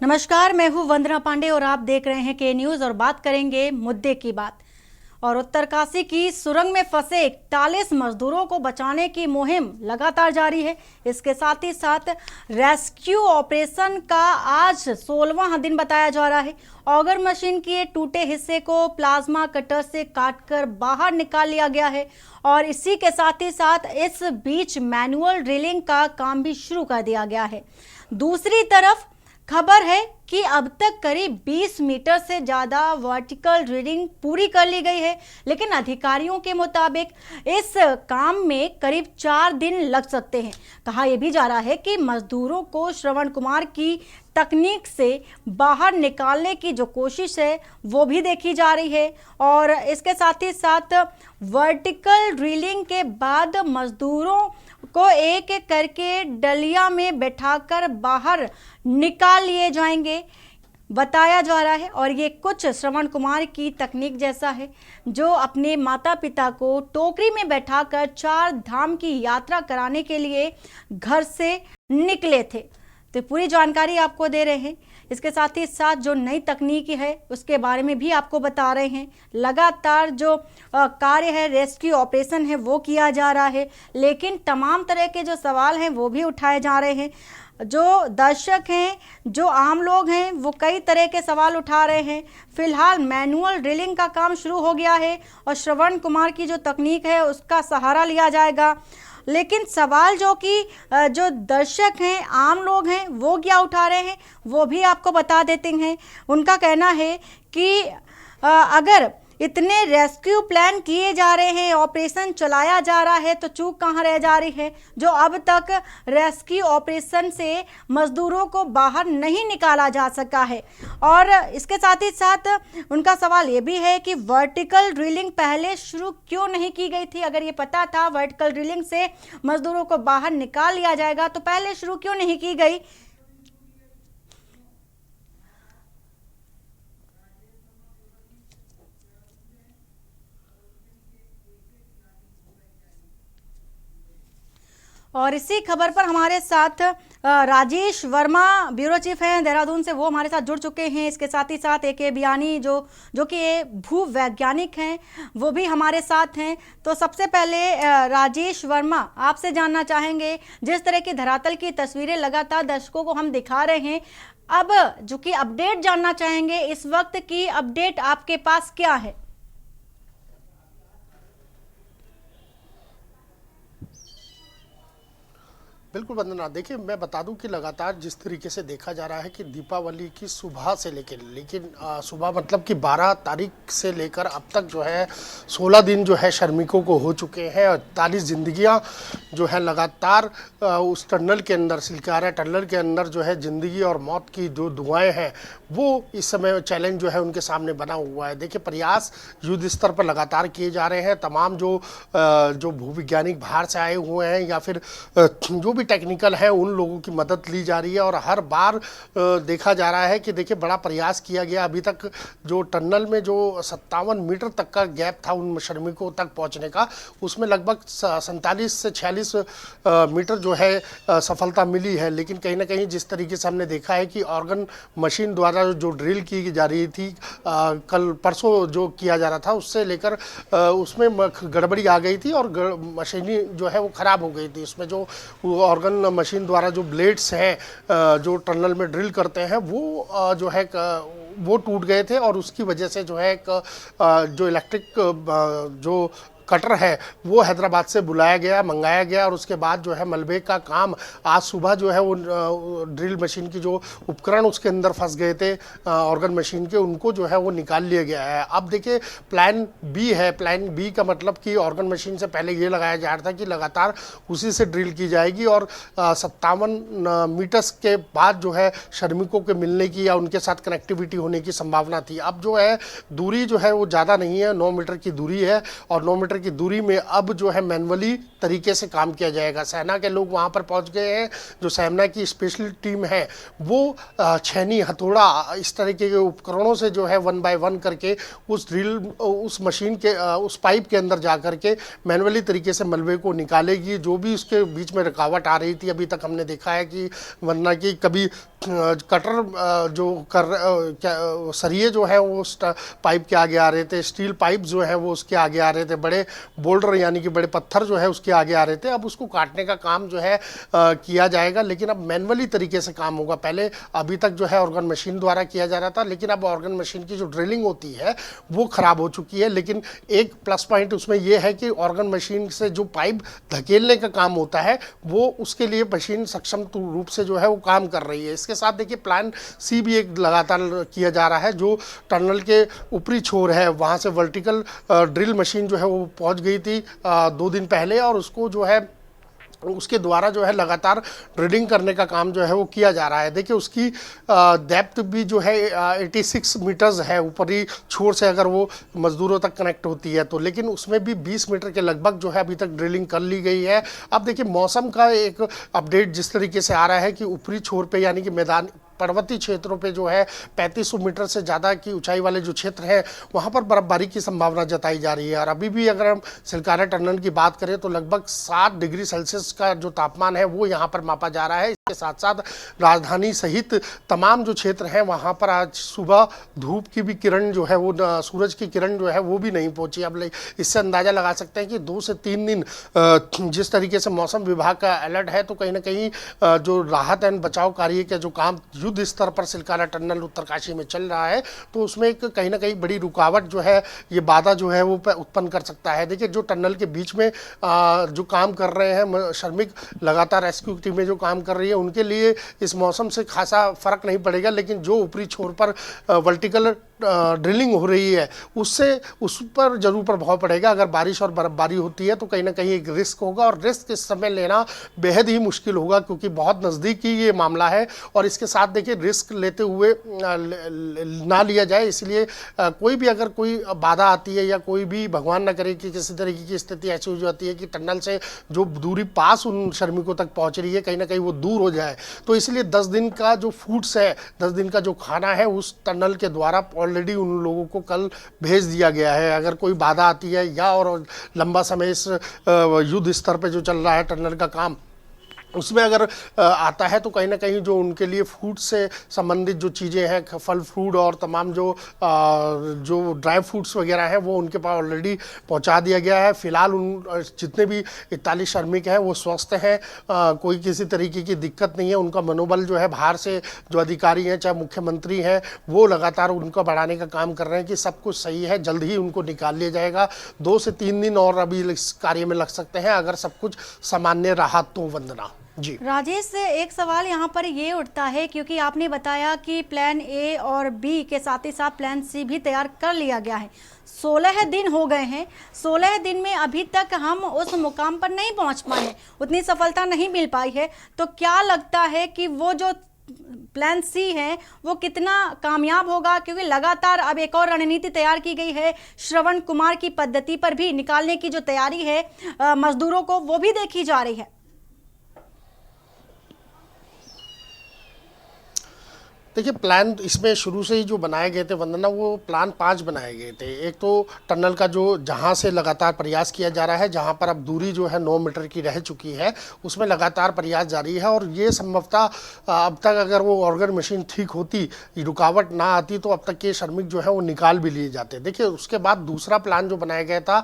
नमस्कार, मैं हूं वंदना पांडे और आप देख रहे हैं के न्यूज और बात करेंगे मुद्दे की बात। और उत्तरकाशी की सुरंग में फंसे 41 मजदूरों को बचाने की मुहिम लगातार जारी है। इसके साथ ही साथ रेस्क्यू ऑपरेशन का आज 16वां दिन बताया जा रहा है। ऑगर मशीन के टूटे हिस्से को प्लाज्मा कटर से काटकर बाहर निकाल लिया गया है और इसी के साथ ही साथ इस बीच मैनुअल ड्रिलिंग का काम भी शुरू कर दिया गया है। दूसरी तरफ खबर है कि अब तक करीब 20 मीटर से ज़्यादा वर्टिकल ड्रिलिंग पूरी कर ली गई है, लेकिन अधिकारियों के मुताबिक इस काम में करीब 4 दिन लग सकते हैं। कहा यह भी जा रहा है कि मजदूरों को श्रवण कुमार की तकनीक से बाहर निकालने की जो कोशिश है वो भी देखी जा रही है और इसके साथ ही साथ वर्टिकल ड्रिलिंग के बाद मजदूरों को एक एक करके डलिया में बैठाकर बाहर निकाल लिए जाएंगे बताया जा रहा है। और ये कुछ श्रवण कुमार की तकनीक जैसा है जो अपने माता पिता को टोकरी में बैठाकर 4 धाम की यात्रा कराने के लिए घर से निकले थे। तो पूरी जानकारी आपको दे रहे हैं। इसके साथ ही साथ जो नई तकनीक है उसके बारे में भी आपको बता रहे हैं। लगातार जो कार्य है, रेस्क्यू ऑपरेशन है, वो किया जा रहा है, लेकिन तमाम तरह के जो सवाल हैं वो भी उठाए जा रहे हैं। जो दर्शक हैं, जो आम लोग हैं, वो कई तरह के सवाल उठा रहे हैं। फिलहाल मैनुअल ड्रिलिंग का काम शुरू हो गया है और श्रवण कुमार की जो तकनीक है उसका सहारा लिया जाएगा, लेकिन सवाल जो दर्शक हैं, आम लोग हैं, वो क्या उठा रहे हैं वो भी आपको बता देते हैं। उनका कहना है कि अगर इतने रेस्क्यू प्लान किए जा रहे हैं, ऑपरेशन चलाया जा रहा है, तो चूक कहाँ रह जा रही है जो अब तक रेस्क्यू ऑपरेशन से मजदूरों को बाहर नहीं निकाला जा सका है। और इसके साथ ही साथ उनका सवाल ये भी है कि वर्टिकल ड्रिलिंग पहले शुरू क्यों नहीं की गई थी। अगर ये पता था वर्टिकल ड्रिलिंग से मजदूरों को बाहर निकाल लिया जाएगा तो पहले शुरू क्यों नहीं की गई। और इसी खबर पर हमारे साथ राजेश वर्मा ब्यूरो चीफ हैं देहरादून से, वो हमारे साथ जुड़ चुके हैं। इसके साथ ही साथ AK बियानी जो कि भू वैज्ञानिक हैं, वो भी हमारे साथ हैं। तो सबसे पहले राजेश वर्मा, आपसे जानना चाहेंगे, जिस तरह की धरातल की तस्वीरें लगातार दर्शकों को हम दिखा रहे हैं, अब जो कि अपडेट जानना चाहेंगे, इस वक्त की अपडेट आपके पास क्या है। बिल्कुल वंदना, देखिए मैं बता दूं कि लगातार जिस तरीके से देखा जा रहा है कि दीपावली की सुबह से लेकिन सुबह मतलब कि 12 तारीख से लेकर अब तक जो है 16 दिन जो है श्रमिकों को हो चुके हैं और 41 जिंदगियां जो है लगातार उस टनल के अंदर, सिलकारा टनल के अंदर जो है ज़िंदगी और मौत की जो दुआएं हैं वो इस समय चैलेंज जो है उनके सामने बना हुआ है। देखिए प्रयास युद्ध स्तर पर लगातार किए जा रहे हैं। तमाम जो भूविज्ञानिक बाहर से आए हुए हैं या फिर जो भी टेक्निकल है उन लोगों की मदद ली जा रही है और हर बार देखा जा रहा है कि देखिए बड़ा प्रयास किया गया। अभी तक जो टनल में जो 57 मीटर तक का गैप था उन श्रमिकों तक पहुंचने का, उसमें लगभग 47 से 46 मीटर जो है सफलता मिली है। लेकिन कहीं ना कहीं जिस तरीके से हमने देखा है कि ऑर्गन मशीन द्वारा जो ड्रिल की जा रही थी, कल परसों जो किया जा रहा था, उससे लेकर उसमें गड़बड़ी आ गई थी और मशीनी जो है वो ख़राब हो गई थी। उसमें जो ऑर्गन मशीन द्वारा जो ब्लेड्स हैं जो टनल में ड्रिल करते हैं वो जो है वो टूट गए थे और उसकी वजह से जो है एक जो इलेक्ट्रिक जो कटर है वो हैदराबाद से बुलाया गया, मंगाया गया और उसके बाद जो है मलबे का काम आज सुबह जो है वो ड्रिल मशीन की जो उपकरण उसके अंदर फंस गए थे ऑर्गन मशीन के, उनको जो है वो निकाल लिया गया है। अब देखिए प्लान बी है। प्लान बी का मतलब कि ऑर्गन मशीन से पहले ये लगाया जा रहा था कि लगातार उसी से ड्रिल की जाएगी और 57 मीटर्स के बाद जो है श्रमिकों के मिलने की या उनके साथ कनेक्टिविटी होने की संभावना थी। अब जो है दूरी जो है वो ज़्यादा नहीं है, 9 मीटर की दूरी है और 9 मीटर की दूरी में अब जो है मैनुअली तरीके से काम किया जाएगा। सेना के लोग वहां पर पहुंच गए हैं। जो सेना की स्पेशल टीम है वो छेनी, हथौड़ा, इस तरीके के उपकरणों से जो है 1 बाय 1 करके उस ड्रिल, उस मशीन के उस पाइप के अंदर जा करके मैनुअली तरीके से मलबे को निकालेगी। जो भी उसके बीच में रुकावट आ रही थी, अभी तक हमने देखा है कि वरना कि कभी कटर जो सरिये जो है वो पाइप के आगे आ रहे थे, स्टील पाइप जो है वो उसके आगे आ रहे थे, बड़े बोल्डर यानी कि बड़े पत्थर जो है उसके आगे आ रहे थे। अब उसको काटने का काम जो है किया जाएगा, लेकिन अब मैनुअली तरीके से काम होगा। पहले अभी तक जो है ऑर्गन मशीन द्वारा किया जा रहा था, लेकिन अब ऑर्गन मशीन की जो ड्रिलिंग होती है वो खराब हो चुकी है। लेकिन एक प्लस पॉइंट उसमें यह है कि ऑर्गन मशीन से जो पाइप धकेलने का काम होता है वो उसके लिए मशीन सक्षम रूप से जो है वो काम कर रही है। इसके साथ देखिए प्लान सी भी एक लगातार किया जा रहा है। जो टनल के ऊपरी छोर है वहाँ से वर्टिकल ड्रिल मशीन जो है वो पहुँच गई थी 2 दिन पहले, और उसको जो है उसके द्वारा जो है लगातार ड्रिलिंग करने का काम जो है वो किया जा रहा है। देखिए उसकी डेप्थ भी जो है 86 मीटर्स है ऊपरी छोर से, अगर वो मजदूरों तक कनेक्ट होती है तो, लेकिन उसमें भी 20 मीटर के लगभग जो है अभी तक ड्रिलिंग कर ली गई है। अब देखिए मौसम का एक अपडेट जिस तरीके से आ रहा है कि ऊपरी छोर पे यानी कि मैदान पर्वतीय क्षेत्रों पे जो है 3500 मीटर से ज़्यादा की ऊंचाई वाले जो क्षेत्र हैं वहाँ पर बर्फबारी की संभावना जताई जा रही है। और अभी भी अगर हम सिलकारा टनल की बात करें तो लगभग 7 डिग्री सेल्सियस का जो तापमान है वो यहाँ पर मापा जा रहा है। इसके साथ साथ राजधानी सहित तमाम जो क्षेत्र हैं वहाँ पर आज सुबह धूप की भी किरण जो है वो सूरज की किरण जो है वो भी नहीं पहुँची। अब इससे अंदाज़ा लगा सकते हैं कि 2 से 3 दिन जिस तरीके से मौसम विभाग का अलर्ट है तो कहीं ना कहीं जो राहत एंड बचाव कार्य का जो काम युद्ध स्तर पर सिलकारा टनल उत्तरकाशी में चल रहा है तो उसमें एक कहीं ना कहीं बड़ी रुकावट जो है, ये बाधा जो है वो उत्पन्न कर सकता है। देखिए जो टनल के बीच में जो काम कर रहे हैं श्रमिक, लगातार रेस्क्यू टीमें जो काम कर रही है उनके लिए इस मौसम से खासा फर्क नहीं पड़ेगा, लेकिन जो ऊपरी छोर पर वर्टिकल ड्रिलिंग हो रही है उससे उस पर जरूर प्रभाव पड़ेगा। अगर बारिश और बर्फबारी होती है तो कहीं ना कहीं एक रिस्क होगा, और रिस्क इस समय लेना बेहद ही मुश्किल होगा क्योंकि बहुत नज़दीकी ये मामला है। और इसके साथ देखिए रिस्क लेते हुए ना लिया जाए, इसलिए कोई भी अगर कोई बाधा आती है या कोई भी भगवान न करे कि किसी तरीके की स्थिति ऐसी हो जाती है कि टनल से जो दूरी पास उन श्रमिकों तक पहुंच रही है कहीं ना कहीं वो दूर हो जाए, तो इसलिए 10 दिन का जो फूड्स है, 10 दिन का जो खाना है उस टनल के द्वारा ऑलरेडी उन लोगों को कल भेज दिया गया है। अगर कोई बाधा आती है या और लंबा समय इस युद्ध स्तर पे जो चल रहा है टनल का काम उसमें अगर आता है तो कहीं ना कहीं जो उनके लिए फूड से संबंधित जो चीज़ें हैं, फल फ्रूट और तमाम जो ड्राई फ्रूट्स वगैरह हैं वो उनके पास ऑलरेडी पहुंचा दिया गया है। फिलहाल उन जितने भी 41 श्रमिक हैं वो स्वस्थ हैं, कोई किसी तरीके की दिक्कत नहीं है। उनका मनोबल जो है बाहर से जो अधिकारी हैं चाहे मुख्यमंत्री हैं वो लगातार उनका बढ़ाने का काम कर रहे हैं कि सब कुछ सही है, जल्द ही उनको निकाल लिया जाएगा। 2 से 3 दिन और अभी इस कार्य में लग सकते हैं अगर सब कुछ सामान्य रहा तो। वंदना जी। राजेश से एक सवाल यहाँ पर ये उठता है क्योंकि आपने बताया कि प्लान ए और बी के साथ ही साथ प्लान सी भी तैयार कर लिया गया है। 16 दिन हो गए हैं, 16 दिन में अभी तक हम उस मुकाम पर नहीं पहुँच पाए हैं, उतनी सफलता नहीं मिल पाई है। तो क्या लगता है कि वो जो प्लान सी है वो कितना कामयाब होगा? क्योंकि लगातार अब एक और रणनीति तैयार की गई है, श्रवण कुमार की पद्धति पर भी निकालने की जो तैयारी है मजदूरों को वो भी देखी जा रही है। देखिए प्लान इसमें शुरू से ही जो बनाए गए थे वंदना, वो प्लान 5 बनाए गए थे। एक तो टनल का जो जहाँ से लगातार प्रयास किया जा रहा है, जहाँ पर अब दूरी जो है 9 मीटर की रह चुकी है उसमें लगातार प्रयास जारी है। और ये संभवतः अब तक अगर वो ऑर्गन मशीन ठीक होती, रुकावट ना आती तो अब तक के श्रमिक जो है वो निकाल भी लिए जाते। देखिए उसके बाद दूसरा प्लान जो बनाया गया था,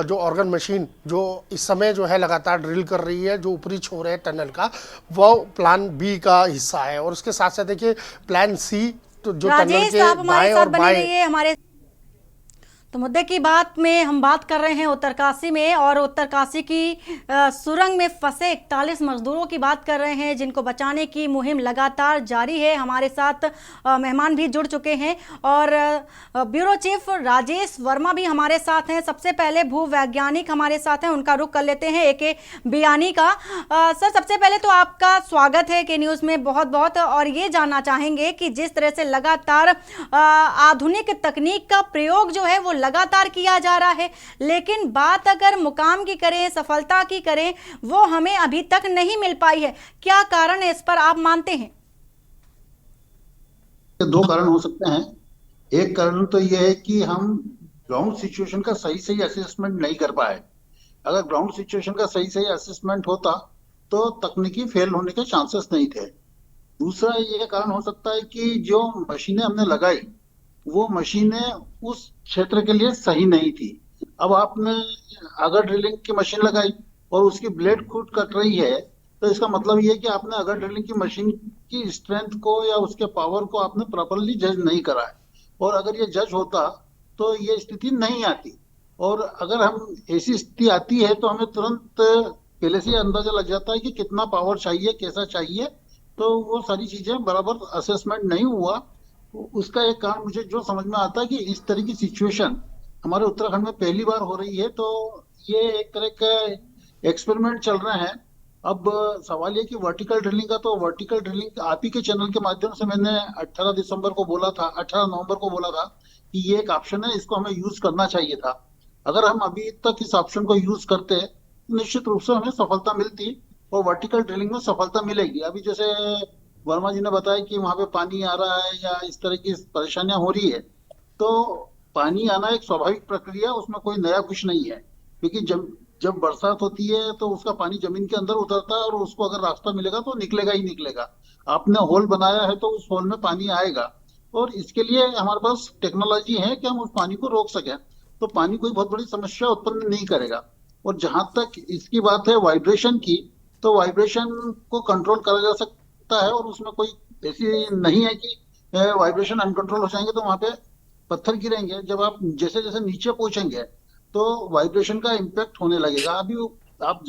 जो ऑर्गन मशीन जो इस समय जो है लगातार ड्रिल कर रही है जो ऊपरी छोर है टनल का, वो प्लान बी का हिस्सा है। और उसके साथ साथ देखिए प्लान सी तो जो टनल के बाएं और बाएं हमारे तो मुद्दे की बात में हम बात कर रहे हैं उत्तरकाशी में, और उत्तरकाशी की सुरंग में फंसे 41 मजदूरों की बात कर रहे हैं जिनको बचाने की मुहिम लगातार जारी है। हमारे साथ मेहमान भी जुड़ चुके हैं और ब्यूरो चीफ राजेश वर्मा भी हमारे साथ हैं। सबसे पहले भूवैज्ञानिक हमारे साथ हैं, उनका रुख कर लेते हैं एके बियानी का। सर सबसे पहले तो आपका स्वागत है के न्यूज़ में बहुत बहुत, और ये जानना चाहेंगे कि जिस तरह से लगातार आधुनिक तकनीक का प्रयोग जो है वो लगातार किया जा रहा है, लेकिन बात अगर मुकाम की करें, सफलता की करें, वो हमें अभी तक नहीं मिल पाई है। क्या कारण है, इस पर आप मानते हैं? 2 कारण हो सकते हैं। एक कारण तो यह है कि हम ग्राउंड सिचुएशन का सही असेसमेंट नहीं कर पाए। अगर ग्राउंड सिचुएशन का सही असेसमेंट होता तो तकनीकी फेल होने के चांसेस नहीं थे। दूसरा ये कारण हो सकता है कि जो मशीनें हमने लगाई वो मशीनें उस क्षेत्र के लिए सही नहीं थी। अब आपने अगर ड्रिलिंग की मशीन लगाई और उसकी ब्लेड खुद कट रही है, तो इसका मतलब ये है कि आपने अगर ड्रिलिंग की मशीन की स्ट्रेंथ को या उसके पावर को आपने प्रॉपरली जज नहीं करा है। और अगर ये जज होता तो ये स्थिति नहीं आती। और अगर हम ऐसी स्थिति आती है तो हमें तुरंत पहले से ही अंदाजा लग जाता है कि कितना पावर चाहिए, कैसा चाहिए। तो वो सारी चीजें बराबर असेसमेंट नहीं हुआ। उसका एक कारण मुझे जो समझ में आता है कि इस तरह की सिचुएशन हमारे उत्तराखंड में पहली बार हो रही है। तो ये एक तरह का एक्सपेरिमेंट चल रहे हैं। अब सवाल ये कि वर्टिकल ड्रिलिंग का, तो वर्टिकल ड्रिलिंग आप ही के चैनल के माध्यम से मैंने 18 दिसंबर को बोला था, 18 नवंबर को बोला था कि ये एक ऑप्शन है, इसको हमें यूज करना चाहिए था। अगर हम अभी तक इस ऑप्शन को यूज करते तो निश्चित रूप से हमें सफलता मिलती और वर्टिकल ड्रिलिंग में सफलता मिलेगी। अभी जैसे वर्मा जी ने बताया कि वहां पे पानी आ रहा है या इस तरह की परेशानियां हो रही है, तो पानी आना एक स्वाभाविक प्रक्रिया, उसमें कोई नया कुछ नहीं है। क्योंकि जब जब बरसात होती है तो उसका पानी जमीन के अंदर उतरता है और उसको अगर रास्ता मिलेगा तो निकलेगा ही निकलेगा। आपने होल बनाया है तो उस होल में पानी आएगा। और इसके लिए हमारे पास टेक्नोलॉजी है कि हम उस पानी को रोक सकें। तो पानी कोई बहुत बड़ी समस्या उत्पन्न नहीं करेगा। और जहां तक इसकी बात है वाइब्रेशन की, तो वाइब्रेशन को कंट्रोल करा जा सकता है। और उसमें कोई ऐसी नहीं है कि वाइब्रेशन अनकंट्रोल हो जाएंगे तो वहां पे पत्थर गिरेंगे। जब आप जैसे जैसे नीचे पहुंचेंगे तो वाइब्रेशन का इम्पैक्ट होने लगेगा। अभी आप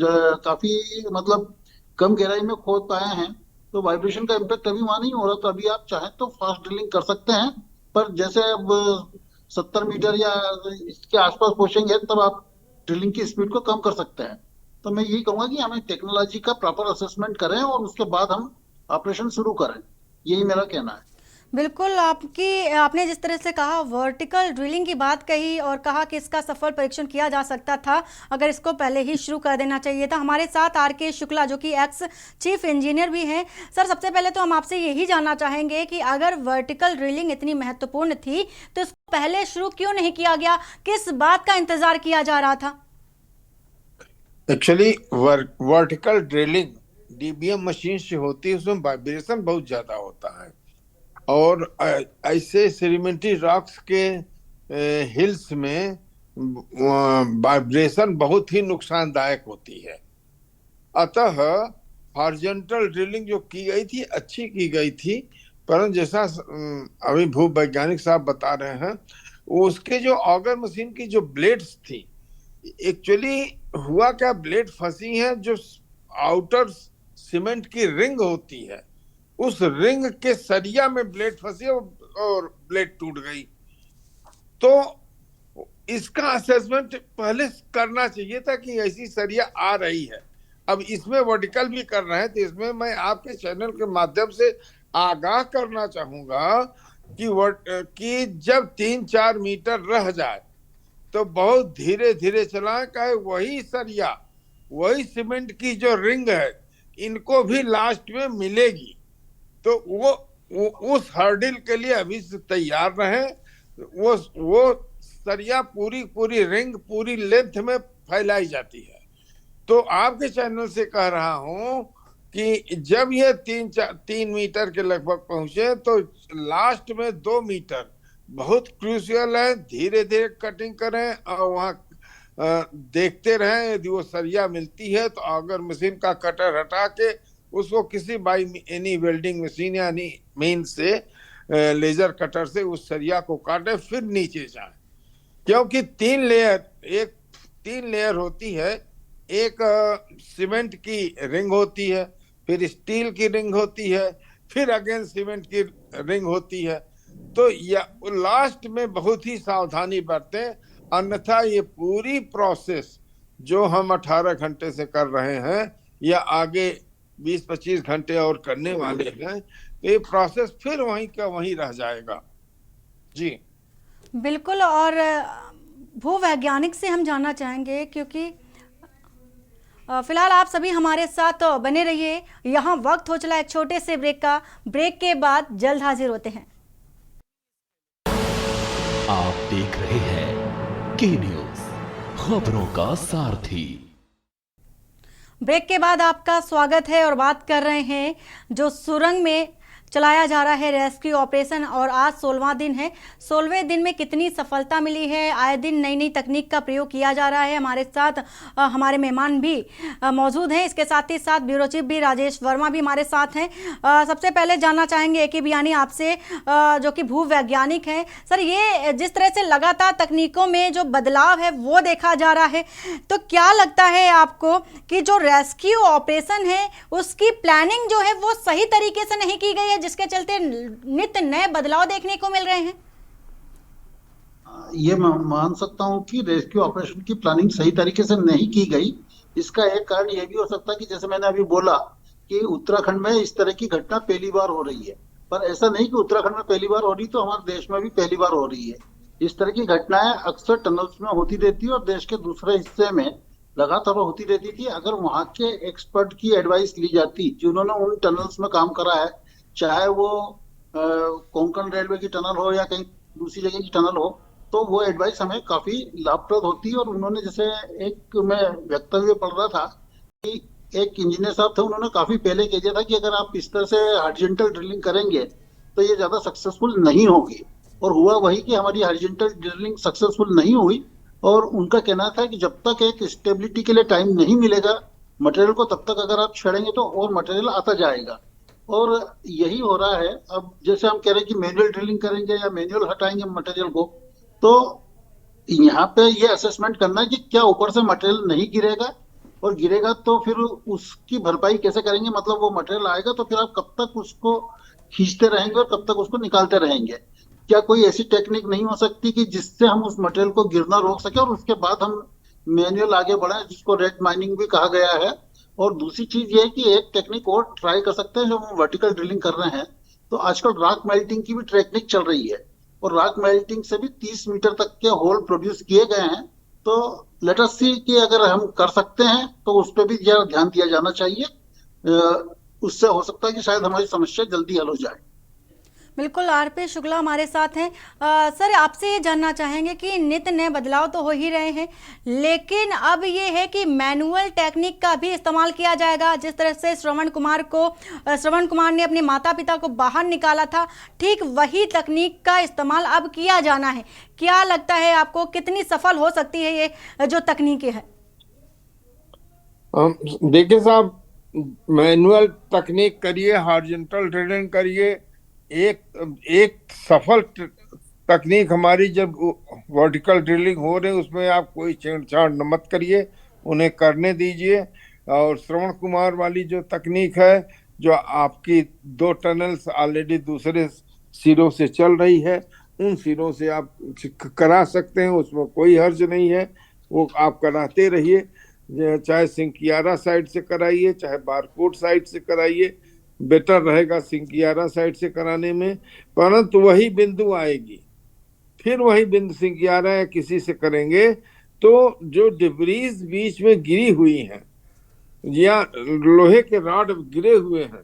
काफी मतलब कम गहराई में खोद पाए हैं, तो वाइब्रेशन का इम्पैक्ट अभी वहां नहीं हो रहा। तो अभी आप चाहें तो फास्ट ड्रिलिंग कर सकते हैं। पर जैसे अब 70 मीटर या इसके आसपास पहुंचेंगे तब आप ड्रिलिंग की स्पीड को कम कर सकते हैं। तो मैं यही कहूंगा कि हमें टेक्नोलॉजी का प्रॉपर असेसमेंट करें और उसके बाद हम ऑपरेशन शुरू करें। यही मेरा कहना है। बिल्कुल, आपने जिस तरह से कहा वर्टिकल ड्रिलिंग की बात कही और कहा कि इसका सफल परीक्षण किया जा सकता था अगर इसको पहले ही शुरू कर देना चाहिए था। हमारे साथ आर.के. शुक्ला जो कि एक्स चीफ इंजीनियर भी हैं। सर, सबसे पहले तो हम आपसे यही जानना चाहेंगे कि अगर वर्टिकल ड्रिलिंग इतनी महत्वपूर्ण थी तो इसको पहले शुरू क्यों नहीं किया गया, किस बात का इंतजार किया जा रहा था? Actually vertical drilling DBM machine से होती है, उसमें वाइब्रेशन बहुत ज्यादा होता है। और ऐसे सेडिमेंट्री रॉक्स के हिल्स में वाइब्रेशन बहुत ही नुकसानदायक होती है। अतः हॉरिजॉन्टल ड्रिलिंग जो की गई थी अच्छी की गई थी, परंतु जैसा अभी भूवैज्ञानिक साहब बता रहे हैं, उसके जो ऑगर मशीन की जो ब्लेड्स थी, एक्चुअली हुआ क्या, ब्लेड फंसी है जो आउटर सीमेंट की रिंग होती है, उस रिंग के सरिया में ब्लेड फंसी और ब्लेड टूट गई। तो इसका असेसमेंट पहले करना चाहिए था कि ऐसी सरिया आ रही है। अब इसमें वर्टिकल भी कर रहे हैं, तो इसमें मैं आपके चैनल के माध्यम से आगाह करना चाहूंगा कि जब 3-4 मीटर रह जाए तो बहुत धीरे धीरे चलाएं, कहे वही सरिया, वही सीमेंट की जो रिंग है, इनको भी लास्ट में मिलेगी। तो वो उस हर्डिल के लिए अभी से तैयार रहें। वो सरिया पूरी रिंग पूरी लेंथ में फैलाई जाती है। तो आपके चैनल से कह रहा हूं कि जब ये 3 मीटर के लगभग पहुंचे तो लास्ट में 2 मीटर बहुत क्रूशियल है। धीरे धीरे कटिंग करें और वहां देखते रहें। यदि वो सरिया मिलती है तो अगर मशीन का कटर हटा के उसको किसी बाई एनी वेल्डिंग मशीन या मीन से लेजर कटर से उस सरिया को काटे, फिर नीचे जाए। क्योंकि 3 लेयर होती है। एक सीमेंट की रिंग होती है, फिर स्टील की रिंग होती है, फिर अगेन सीमेंट की रिंग होती है। तो लास्ट में बहुत ही सावधानी बरतें, अन्यथा ये पूरी प्रोसेस जो हम 18 घंटे से कर रहे हैं या आगे 20-25 घंटे और करने वाले हैं, तो ये प्रोसेस फिर वहीं का वहीं रह जाएगा। जी बिल्कुल। और भूवैज्ञानिक से हम जानना चाहेंगे, क्योंकि फिलहाल आप सभी हमारे साथ बने रहिए। यहाँ वक्त हो चला एक छोटे से ब्रेक का। ब्रेक के बाद जल्द हाजिर होते हैं। आप देख रहे हैं के न्यूज़, खबरों का सारथी। ब्रेक के बाद आपका स्वागत है और बात कर रहे हैं जो सुरंग में चलाया जा रहा है रेस्क्यू ऑपरेशन और आज 16वां दिन है। 16वें दिन में कितनी सफलता मिली है, आए दिन नई नई तकनीक का प्रयोग किया जा रहा है। हमारे साथ हमारे मेहमान भी मौजूद हैं, इसके साथ ही साथ ब्यूरो चीफ भी राजेश वर्मा भी हमारे साथ हैं। सबसे पहले जानना चाहेंगे ए के बियानी आपसे, जो कि भू वैज्ञानिक हैं। सर, ये जिस तरह से लगातार तकनीकों में जो बदलाव है वो देखा जा रहा है, तो क्या लगता है आपको कि जो रेस्क्यू ऑपरेशन है उसकी प्लानिंग जो है वो सही तरीके से नहीं की गई है, जिसके चलते नित्य नए बदलाव देखने को मिल रहे हैं? ये मैं मान सकता हूँ कि रेस्क्यू ऑपरेशन की प्लानिंग सही तरीके से नहीं की गई। इसका एक कारण ये भी हो सकता है कि जैसे मैंने अभी बोला कि उत्तराखंड में इस तरह की घटना पहली बार हो रही है, पर ऐसा नहीं कि उत्तराखंड में पहली बार हो रही तो हमारे देश में भी पहली बार हो रही है। इस तरह की घटनाएं अक्सर टनल्स में होती रहती है और देश के दूसरे हिस्से में लगातार होती रहती थी। अगर वहां के एक्सपर्ट की एडवाइस ली जाती जिन्होंने उन टनल्स में काम करा है, चाहे वो कोंकण रेलवे की टनल हो या कहीं दूसरी जगह की टनल हो, तो वो एडवाइस हमें काफी लाभप्रद होती है। और उन्होंने जैसे एक मैं वक्तव्य पढ़ रहा था कि एक इंजीनियर साहब थे, उन्होंने काफी पहले कह दिया था कि अगर आप इस तरह से हॉरिजॉन्टल ड्रिलिंग करेंगे तो ये ज्यादा सक्सेसफुल नहीं होगी। और हुआ वही कि हमारी हॉरिजॉन्टल ड्रिलिंग सक्सेसफुल नहीं हुई। और उनका कहना था कि जब तक एक स्टेबिलिटी के लिए टाइम नहीं मिलेगा मटेरियल को, तब तक अगर आप छेड़ेंगे तो और मटेरियल आता जाएगा। और यही हो रहा है। अब जैसे हम कह रहे हैं कि मैनुअल ड्रिलिंग करेंगे या मैनुअल हटाएंगे मटेरियल को, तो यहाँ पे ये असेसमेंट करना है कि क्या ऊपर से मटेरियल नहीं गिरेगा, और गिरेगा तो फिर उसकी भरपाई कैसे करेंगे। मतलब वो मटेरियल आएगा तो फिर आप कब तक उसको खींचते रहेंगे और कब तक उसको निकालते रहेंगे। क्या कोई ऐसी टेक्निक नहीं हो सकती कि जिससे हम उस मटेरियल को गिरना रोक सके और उसके बाद हम मैनुअल आगे बढ़े, जिसको रेड माइनिंग भी कहा गया है। और दूसरी चीज ये है कि एक टेक्निक और ट्राई कर सकते हैं, जो हम वर्टिकल ड्रिलिंग कर रहे हैं। तो आजकल रॉक मेल्टिंग की भी टेक्निक चल रही है और रॉक मेल्टिंग से भी 30 मीटर तक के होल प्रोड्यूस किए गए हैं। तो लेट अस सी कि अगर हम कर सकते हैं तो उस पर भी जरा ध्यान दिया जाना चाहिए। उससे हो सकता है कि शायद हमारी समस्या जल्दी हल हो जाए। बिल्कुल, आरपी शुक्ला हमारे साथ हैं। सर, आपसे ये जानना चाहेंगे कि नित्य नए बदलाव तो हो ही रहे हैं, लेकिन अब ये है कि मैनुअल टेक्निक का भी इस्तेमाल किया जाएगा। जिस तरह से श्रवण कुमार ने अपने माता पिता को बाहर निकाला था, ठीक वही तकनीक का इस्तेमाल अब किया जाना है। क्या लगता है आपको, कितनी सफल हो सकती है ये जो तकनीकें है? देखिए साहब, मैनुअल तकनीक करिए, हॉरिजॉन्टल ड्रिलिंग करिए, एक सफल तकनीक हमारी जब वर्टिकल ड्रिलिंग हो रही है उसमें आप कोई छेड़छाड़ न मत करिए, उन्हें करने दीजिए। और श्रवण कुमार वाली जो तकनीक है, जो आपकी 2 टनल्स ऑलरेडी दूसरे सिरों से चल रही है, उन सिरों से आप करा सकते हैं, उसमें कोई हर्ज नहीं है। वो आप कराते रहिए, चाहे सिंकियारा साइड से कराइए, चाहे बारकोट साइड से कराइए। बेटर रहेगा सिंकियारा साइड से कराने में, परंतु वही बिंदु आएगी, फिर वही बिंदु सिंकियारा या किसी से करेंगे तो जो डिब्रीज बीच में गिरी हुई हैं या लोहे के रॉड गिरे हुए हैं,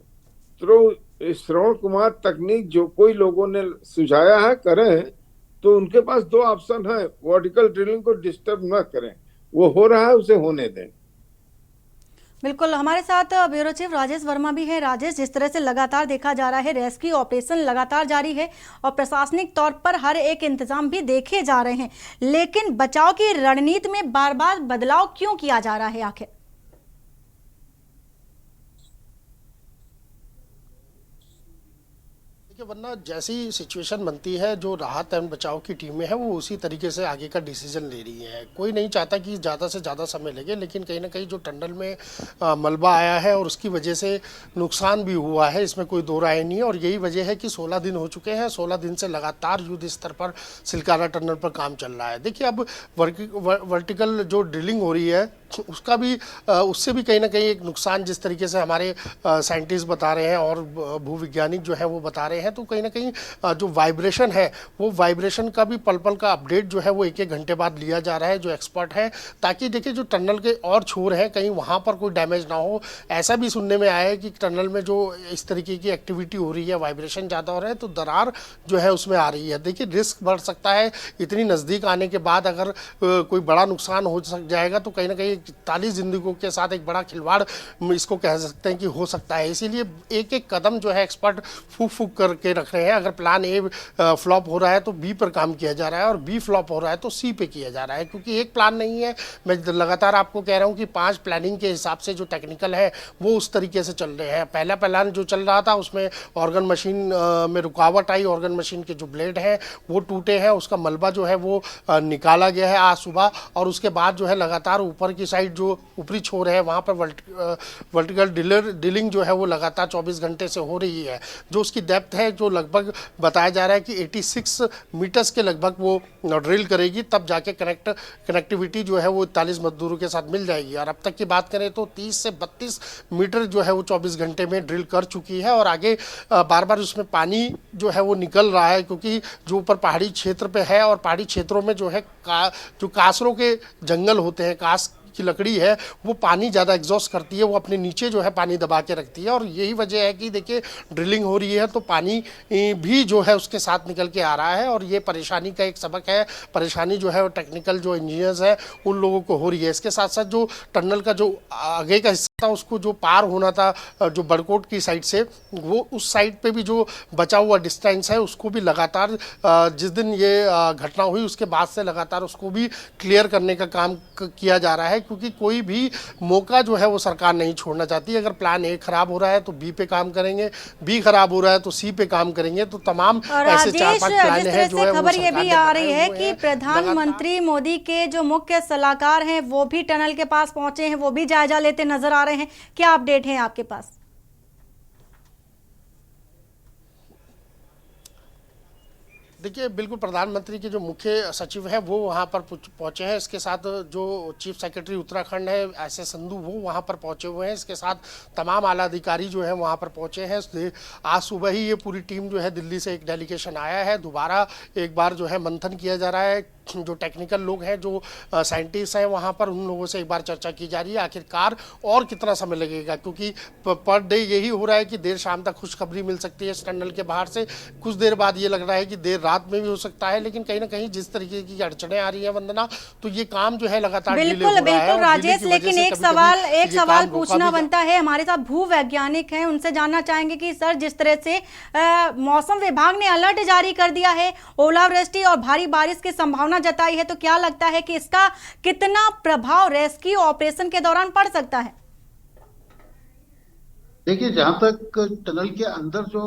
तो श्रवण कुमार तकनीक जो कोई लोगों ने सुझाया है करें, तो उनके पास 2 ऑप्शन है। वर्टिकल ड्रिलिंग को डिस्टर्ब न करें, वो हो रहा है उसे होने दें। बिल्कुल, हमारे साथ ब्यूरो चीफ राजेश वर्मा भी है। राजेश, जिस तरह से लगातार देखा जा रहा है रेस्क्यू ऑपरेशन लगातार जारी है और प्रशासनिक तौर पर हर एक इंतजाम भी देखे जा रहे हैं, लेकिन बचाव की रणनीति में बार बार बदलाव क्यों किया जा रहा है आखिर? वरना जैसी सिचुएशन बनती है, जो राहत एवं बचाव की टीमें हैं वो उसी तरीके से आगे का डिसीजन ले रही है। कोई नहीं चाहता कि ज़्यादा से ज़्यादा समय लगे, लेकिन कहीं ना कहीं जो टनल में मलबा आया है और उसकी वजह से नुकसान भी हुआ है, इसमें कोई दो राय नहीं है। और यही वजह है कि 16 दिन हो चुके हैं। 16 दिन से लगातार युद्ध स्तर पर सिलकारा टनल पर काम चल रहा है। देखिए, अब वर्टिकल जो ड्रिलिंग हो रही है उसका भी उससे भी कहीं ना कहीं एक नुकसान, जिस तरीके से हमारे साइंटिस्ट बता रहे हैं और भूविज्ञानिक जो है वो बता रहे हैं, तो कहीं ना कहीं जो वाइब्रेशन है, वो वाइब्रेशन का भी पल पल का अपडेट जो है वो 1-1 घंटे बाद लिया जा रहा है जो एक्सपर्ट है, ताकि देखिए जो टनल के और छोर हैं कहीं वहाँ पर कोई डैमेज ना हो। ऐसा भी सुनने में आया है कि टनल में जो इस तरीके की एक्टिविटी हो रही है, वाइब्रेशन ज़्यादा हो रहा है, तो दरार जो है उसमें आ रही है। देखिए, रिस्क बढ़ सकता है। इतनी नज़दीक आने के बाद अगर कोई बड़ा नुकसान हो जाएगा तो कहीं ना कहीं 40 जिंदगियों के साथ एक बड़ा खिलवाड़ इसको कह सकते हैं कि हो सकता है। इसीलिए एक एक कदम जो है एक्सपर्ट फूक फूक करके रख रहे हैं। अगर प्लान ए फ्लॉप हो रहा है तो बी पर काम किया जा रहा है, और बी फ्लॉप हो रहा है तो सी पे किया जा रहा है, क्योंकि एक प्लान नहीं है। मैं लगातार आपको कह रहा हूँ कि 5 प्लानिंग के हिसाब से जो टेक्निकल है वो उस तरीके से चल रहे हैं। पहला प्लान जो चल रहा था उसमें ऑर्गन मशीन में रुकावट आई, ऑर्गन मशीन के जो ब्लेड हैं वो टूटे हैं, उसका मलबा जो है वो निकाला गया है आज सुबह। और उसके बाद जो है लगातार ऊपर की साइड जो ऊपरी छोर है वहाँ पर वर्टिकल ड्रिलिंग जो है वो लगातार 24 घंटे से हो रही है। जो उसकी डेप्थ है जो लगभग बताया जा रहा है कि 86 मीटर्स के लगभग वो ड्रिल करेगी, तब जाके कनेक्टिविटी जो है वो 41 मजदूरों के साथ मिल जाएगी। और अब तक की बात करें तो 30 से 32 मीटर जो है वो 24 घंटे में ड्रिल कर चुकी है। और आगे बार बार उसमें पानी जो है वो निकल रहा है, क्योंकि जो ऊपर पहाड़ी क्षेत्र पे है और पहाड़ी क्षेत्रों में जो है जो कासरों के जंगल होते हैं, कास की लकड़ी है, वो पानी ज़्यादा एग्जॉस्ट करती है, वो अपने नीचे जो है पानी दबा के रखती है। और यही वजह है कि देखिए ड्रिलिंग हो रही है तो पानी भी जो है उसके साथ निकल के आ रहा है। और ये परेशानी का एक सबक है। परेशानी जो है वो टेक्निकल जो इंजीनियर्स हैं उन लोगों को हो रही है। इसके साथ साथ जो टनल का जो आगे का हिस्सा था उसको जो पार होना था जो बड़कोट की साइड से, वो उस साइड पे भी जो बचा हुआ डिस्टेंस है उसको भी लगातार जिस दिन ये घटना हुई उसके बाद से लगातार उसको भी क्लियर करने का काम किया जा रहा है, क्योंकि कोई भी मौका जो है वो सरकार नहीं छोड़ना चाहती। अगर प्लान ए खराब हो रहा है तो बी पे काम करेंगे, बी खराब हो रहा है तो सी पे काम करेंगे। तो तमाम ऐसे 4-5 प्लान हैं जो है खबर ये भी आ रही है कि प्रधानमंत्री मोदी के जो मुख्य सलाहकार हैं वो भी टनल के पास पहुंचे हैं, वो भी जायजा लेते नजर आ रहे हैं। क्या अपडेट है आपके पास? देखिए बिल्कुल प्रधानमंत्री के जो मुख्य सचिव हैं वो वहाँ पर पहुँचे हैं। इसके साथ जो चीफ सेक्रेटरी उत्तराखंड है एस संधू वो वहाँ पर पहुँचे हुए हैं। इसके साथ तमाम आला अधिकारी जो हैं वहाँ पर पहुँचे हैं। आज सुबह ही ये पूरी टीम जो है दिल्ली से एक डेलीगेशन आया है। दोबारा एक बार जो है मंथन किया जा रहा है। जो टेक्निकल लोग हैं, जो साइंटिस्ट हैं वहाँ पर, उन लोगों से एक बार चर्चा की जा रही है आखिरकार और कितना समय लगेगा, क्योंकि पर डे यही हो रहा है कि देर शाम तक खुशखबरी मिल सकती है इस टनल के बाहर से। कुछ देर बाद ये लग रहा है कि देर रात में भी हो सकता है। लेकिन कहीं ना कहीं जिस तरीके की अड़चने आ रही है वंदना, तो ये काम जो है लगातार बिल्कुल राजेश, लेकिन एक सवाल पूछना बनता है। हमारे साथ भू वैज्ञानिक हैं, उनसे जानना चाहेंगे कि सर जिस तरह से मौसम विभाग ने अलर्ट जारी कर दिया है, ओलावृष्टि और भारी बारिश की संभावना जताई है, तो क्या लगता है कि इसका कितना प्रभाव रेस्क्यू ऑपरेशन के दौरान पड़ सकता है? देखिए, जहां तक टनल के अंदर जो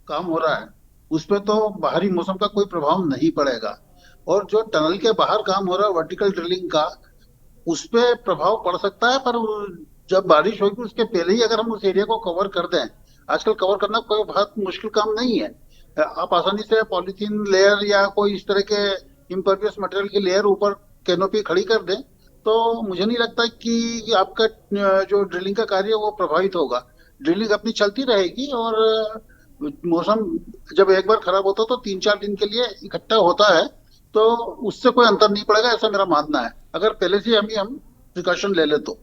काम हो रहा है उस पे तो बाहरी मौसम का कोई प्रभाव नहीं पड़ेगा, और जो टनल के बाहर काम हो रहा है वर्टिकल ड्रिलिंग का, उस पे प्रभाव पड़ सकता है। पर जब बारिश होगी उसके पहले ही अगर हम उस एरिया को कवर कर दें, आजकल कवर करना कोई बहुत मुश्किल काम नहीं है। आप आसानी से पॉलीथीन लेयर या कोई इस तरह के इम्परवियस मटेरियल की लेयर ऊपर कैनोपी खड़ी कर दें, तो मुझे नहीं लगता कि आपका जो ड्रिलिंग का कार्य वो प्रभावित होगा। ड्रिलिंग अपनी चलती रहेगी, और मौसम जब एक बार खराब होता तो 3-4 दिन के लिए इकट्ठा होता है, तो उससे कोई अंतर नहीं पड़ेगा, ऐसा मेरा मानना है, अगर पहले से हम प्रिकॉशन ले ले तो।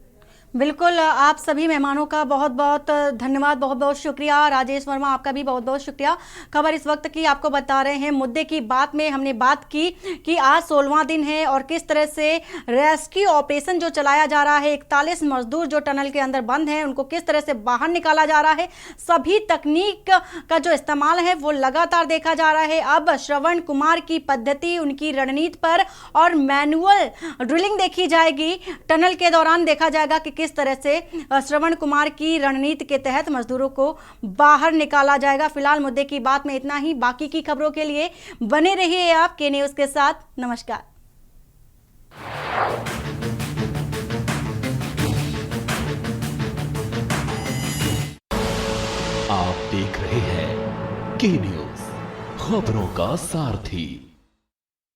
बिल्कुल, आप सभी मेहमानों का बहुत बहुत धन्यवाद, बहुत बहुत शुक्रिया। राजेश वर्मा, आपका भी बहुत बहुत शुक्रिया। खबर इस वक्त की आपको बता रहे हैं। मुद्दे की बात में हमने बात की कि आज 16वां दिन है और किस तरह से रेस्क्यू ऑपरेशन जो चलाया जा रहा है, 41 मजदूर जो टनल के अंदर बंद हैं उनको किस तरह से बाहर निकाला जा रहा है। सभी तकनीक का जो इस्तेमाल है वो लगातार देखा जा रहा है। अब श्रवण कुमार की पद्धति, उनकी रणनीति पर और मैनुअल ड्रिलिंग देखी जाएगी। टनल के दौरान देखा जाएगा कि किस तरह से श्रवण कुमार की रणनीति के तहत मजदूरों को बाहर निकाला जाएगा। फिलहाल मुद्दे की बात में इतना ही। बाकी की खबरों के लिए बने रहिए आप के न्यूज के साथ। नमस्कार। आप देख रहे हैं के न्यूज, खबरों का सारथी।